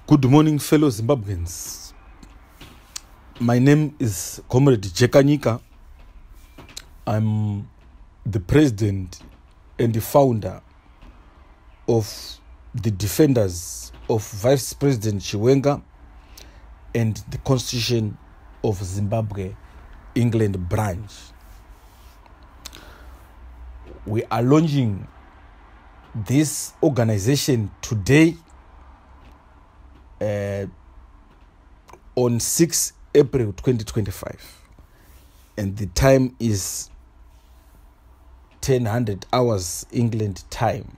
Good morning, fellow Zimbabweans. My name is Comrade Chiwenga. I'm the president and the founder of the Defenders of Vice President Chiwenga and the Constitution of Zimbabwe, England branch. We are launching this organization today on 6 April 2025, and the time is 10:00 hours England time.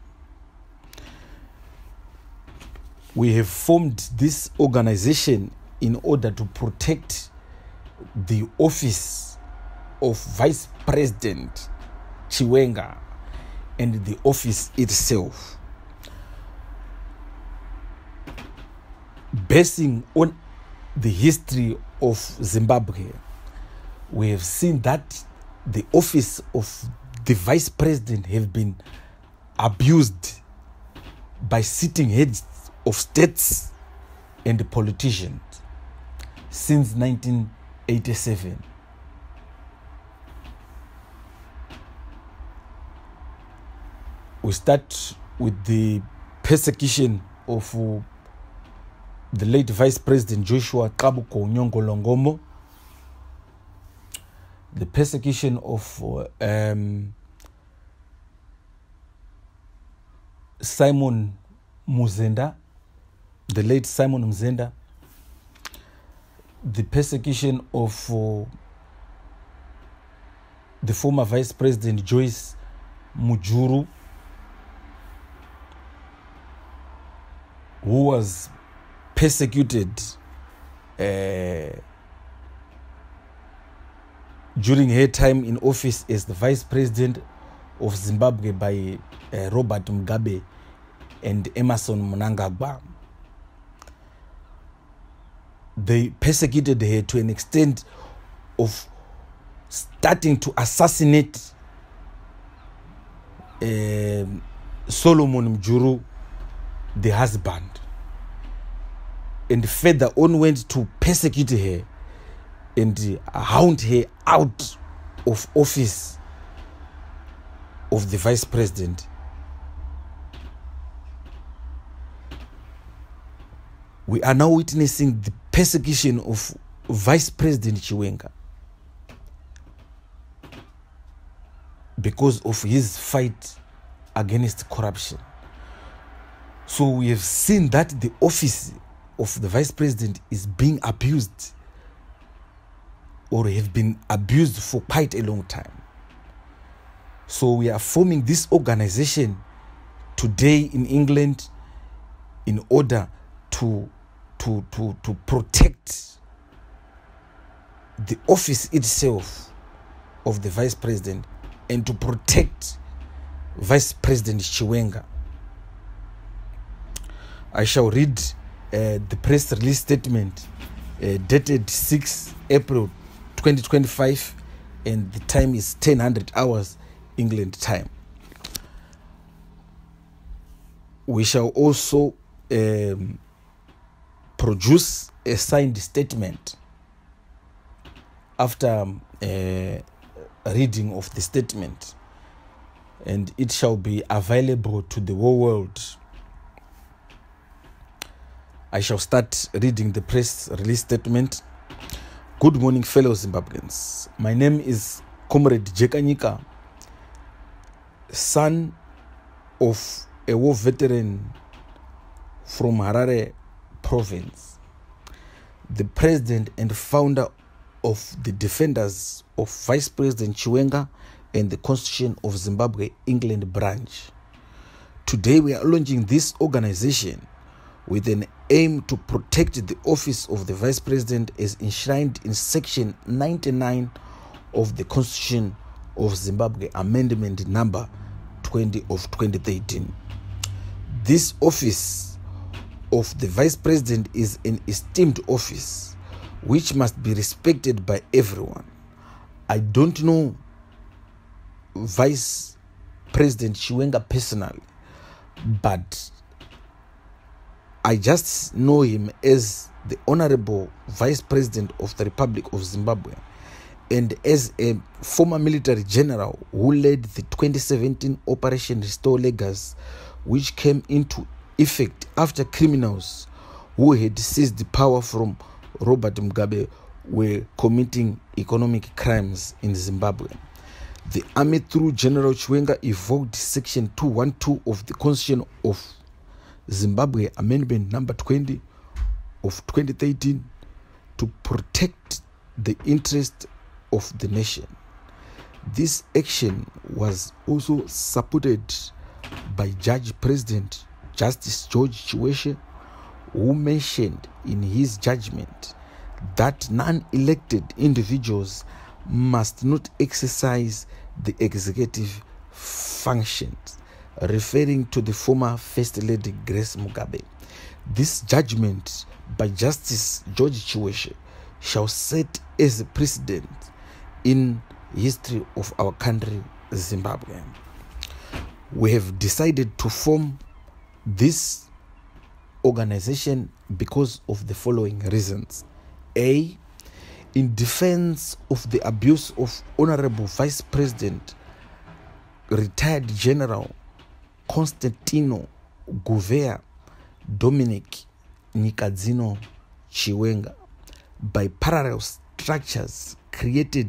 We have formed this organization in order to protect the office of Vice President Chiwenga and the office itself, basing on the history of Zimbabwe. We have seen that the office of the vice president have been abused by sitting heads of states and politicians since 1987. We start with the persecution of the late Vice President Joshua Kabuko Nyongolongomo, the persecution of Simon Muzenda, the late Simon Muzenda, the persecution of the former Vice President Joyce Mujuru, who was persecuted during her time in office as the Vice President of Zimbabwe by Robert Mugabe and Emerson Mnangagwa. They persecuted her to an extent of starting to assassinate Solomon Mjuru, the husband, and further on went to persecute her and hound her out of office of the vice president. We are now witnessing the persecution of Vice President Chiwenga because of his fight against corruption. So we have seen that the office of the vice president is being abused, or have been abused for quite a long time. So we are forming this organization today in England in order to protect the office itself of the vice president and to protect Vice President Chiwenga. I shall read the press release statement dated 6 April 2025, and the time is 10:00 hours England time. We shall also produce a signed statement after reading of the statement, and it shall be available to the whole world. I shall start reading the press release statement. Good morning, fellow Zimbabweans. My name is Comrade Chiwenga, son of a war veteran from Harare province, the president and founder of the Defenders of Vice President Chiwenga and the Constitution of Zimbabwe, England branch. Today we are launching this organization with an aim to protect the office of the Vice President as enshrined in Section 99 of the Constitution of Zimbabwe, Amendment number 20 of 2013. This office of the Vice President is an esteemed office which must be respected by everyone. I don't know Vice President Chiwenga personally, but I just know him as the Honorable Vice President of the Republic of Zimbabwe and as a former military general who led the 2017 Operation Restore Legacy, which came into effect after criminals who had seized the power from Robert Mugabe were committing economic crimes in Zimbabwe. The army, through General Chiwenga, evoked Section 212 of the Constitution of Zimbabwe, Amendment number 20 of 2013, to protect the interest of the nation. This action was also supported by Judge President Justice George Chiwenga, who mentioned in his judgment that non-elected individuals must not exercise the executive functions, referring to the former First Lady Grace Mugabe. This judgment by Justice George Chiwenga shall set as a precedent in history of our country, Zimbabwe. We have decided to form this organization because of the following reasons. A, in defense of the abuse of Honorable Vice President, retired General Constantino Gouveia Dominic Nikadzino Chiwenga by parallel structures created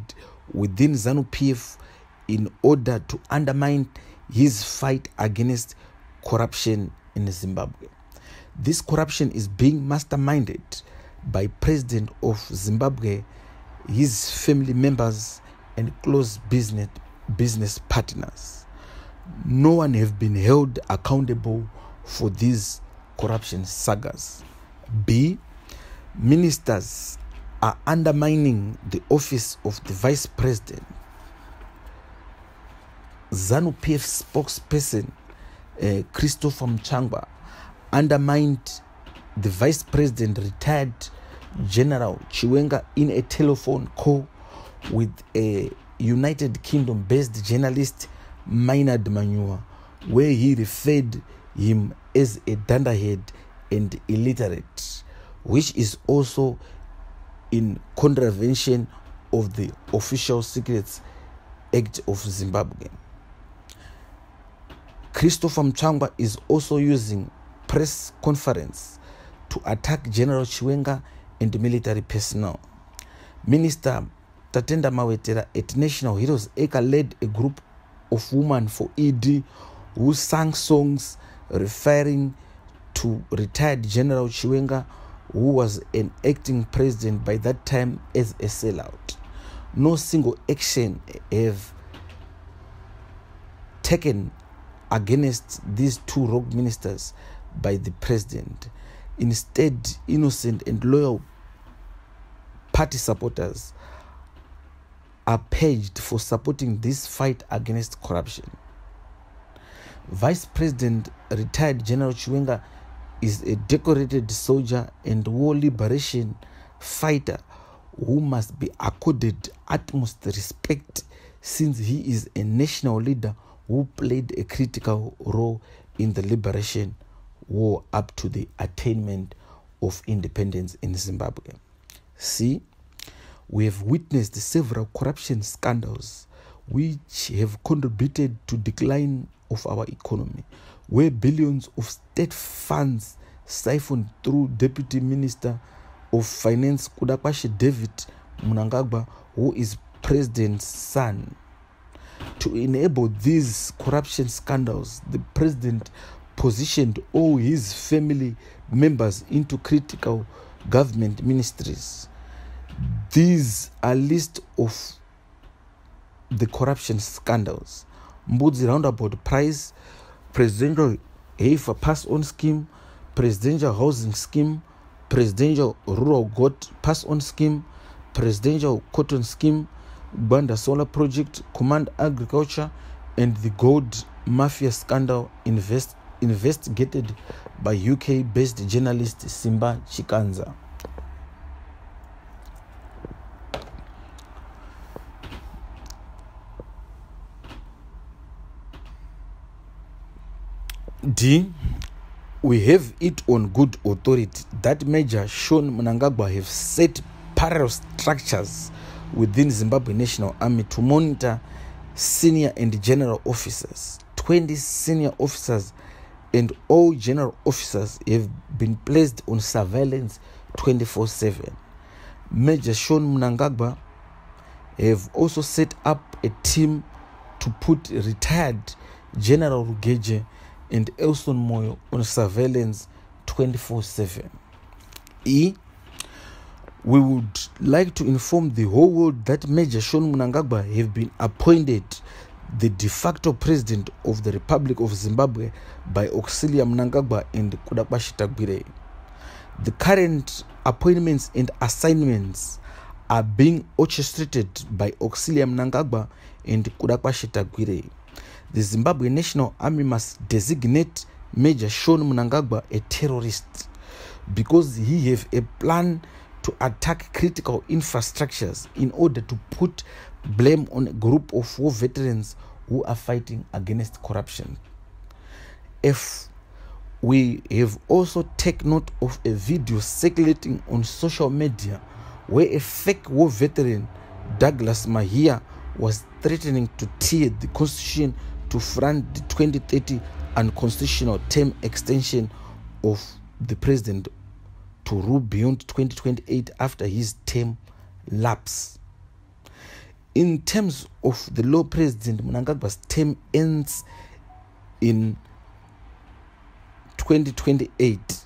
within ZANU-PF in order to undermine his fight against corruption in Zimbabwe. This corruption is being masterminded by President of Zimbabwe, his family members, and close business partners. No one have been held accountable for these corruption sagas. B, ministers are undermining the office of the Vice President. ZANU-PF spokesperson Christopher Mchangwa undermined the Vice President, retired General Chiwenga, in a telephone call with a United Kingdom-based journalist, Maynard Manua, where he referred him as a dunderhead and illiterate, which is also in contravention of the Official Secrets Act of Zimbabwe. Christopher Mchangwa is also using press conference to attack General Chiwenga and military personnel. Minister Tatenda Mawetera at National Heroes Acre led a group of women for ED who sang songs referring to retired General Chiwenga, who was an acting president by that time, as a sellout. No single action have taken against these two rogue ministers by the president. Instead, innocent and loyal party supporters are paged for supporting this fight against corruption. Vice President retired General Chiwenga is a decorated soldier and war liberation fighter who must be accorded utmost respect, since he is a national leader who played a critical role in the liberation war up to the attainment of independence in Zimbabwe. C, we have witnessed several corruption scandals which have contributed to decline of our economy, where billions of state funds siphoned through Deputy Minister of Finance Kudakwashe David Mnangagwa, who is President's son. To enable these corruption scandals, the President positioned all his family members into critical government ministries. These are list of the corruption scandals: Mbudzi Roundabout Prize, Presidential Heifer Pass-On Scheme, Presidential Housing Scheme, Presidential Rural Goat Pass-On Scheme, Presidential Cotton Scheme, Banda Solar Project, Command Agriculture, and the Gold Mafia scandal investigated by UK-based journalist Simba Chikanza. D, we have it on good authority that Major Sean Mnangagwa have set parallel structures within Zimbabwe National Army to monitor senior and general officers. 20 senior officers and all general officers have been placed on surveillance 24/7. Major Sean Mnangagwa have also set up a team to put retired General Rugeje and Elson Moyo on surveillance 24/7. We would like to inform the whole world that Major Sean Mnangagwa have been appointed the de facto president of the Republic of Zimbabwe by Auxilia Mnangagwa and Kudakwashi Tagwire. The current appointments and assignments are being orchestrated by Auxilia Mnangagwa and Kudakwashi Tagwire. The Zimbabwe National Army must designate Major Sean Mnangagwa a terrorist because he have a plan to attack critical infrastructures in order to put blame on a group of war veterans who are fighting against corruption. If we have also taken note of a video circulating on social media where a fake war veteran, Douglas Mahia, was threatening to tear the constitution to front the 2030 unconstitutional term extension of the president to rule beyond 2028 after his term lapse. In terms of the law, President Mnangagwa's term ends in 2028.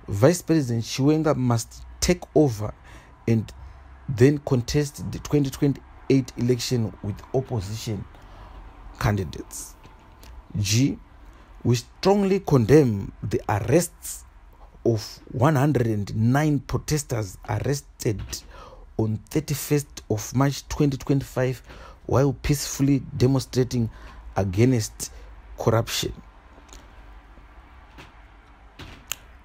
Vice President Chiwenga must take over and then contest the 2028 election with opposition candidates. We strongly condemn the arrests of 109 protesters arrested on 31st of March 2025 while peacefully demonstrating against corruption.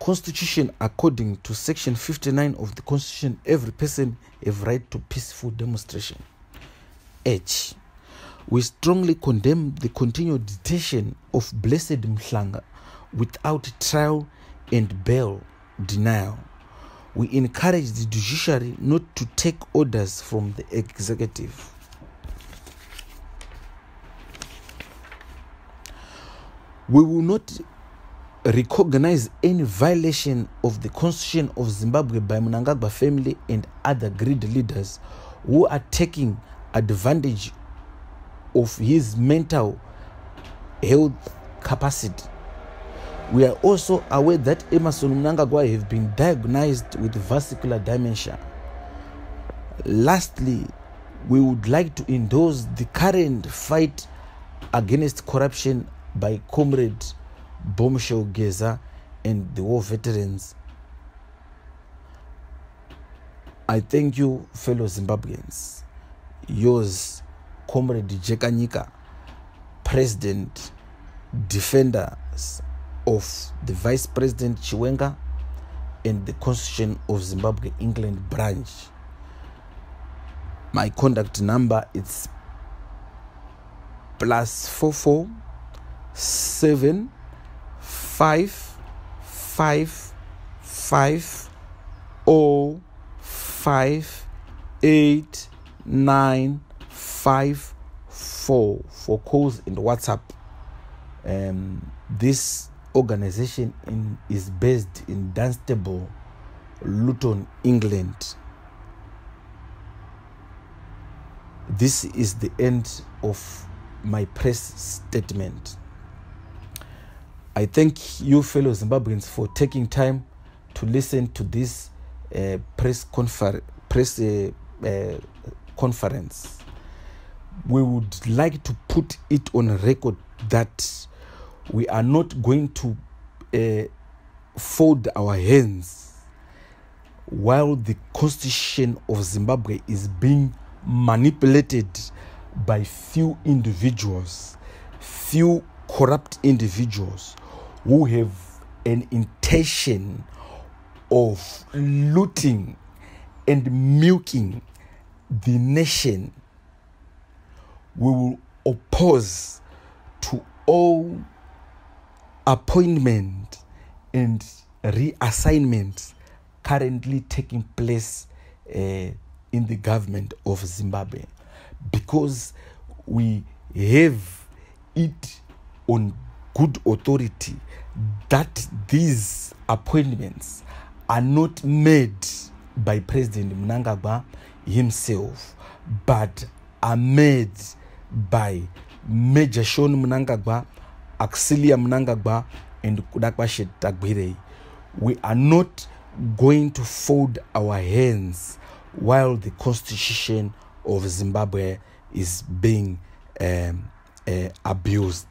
Constitution, according to section 59 of the Constitution, every person have right to peaceful demonstration. H. We strongly condemn the continued detention of Blessed Mhlanga without trial and bail denial. We encourage the judiciary not to take orders from the executive. We will not recognize any violation of the Constitution of Zimbabwe by Mnangagwa family and other greedy leaders who are taking advantage of his mental health capacity. We are also aware that Emmerson Mnangagwa have been diagnosed with vascular dementia. Lastly, we would like to endorse the current fight against corruption by Comrade Bombshell Geza and the war veterans. I thank you, fellow Zimbabweans. Yours, Comrade Jekanyika, President, Defenders of the Vice President Chiwenga and the Constitution of Zimbabwe England branch. My contact number is +44 7 5 5 5 0 5 8 9 5 4 for calls and WhatsApp. This organization is based in Dunstable, Luton, England. This is the end of my press statement. I thank you, fellow Zimbabweans, for taking time to listen to this press conference. We would like to put it on record that we are not going to fold our hands while the Constitution of Zimbabwe is being manipulated by few individuals, few corrupt individuals who have an intention of looting and milking the nation. We will oppose to all appointment and reassignments currently taking place in the government of Zimbabwe, because we have it on good authority that these appointments are not made by President Mnangagwa himself, but are made by Major Sean Mnangagwa, Auxilia Mnangagwa, and Kudakwashe Tagwirei. We are not going to fold our hands while the constitution of Zimbabwe is being abused.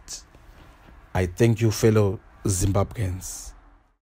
I thank you, fellow Zimbabweans.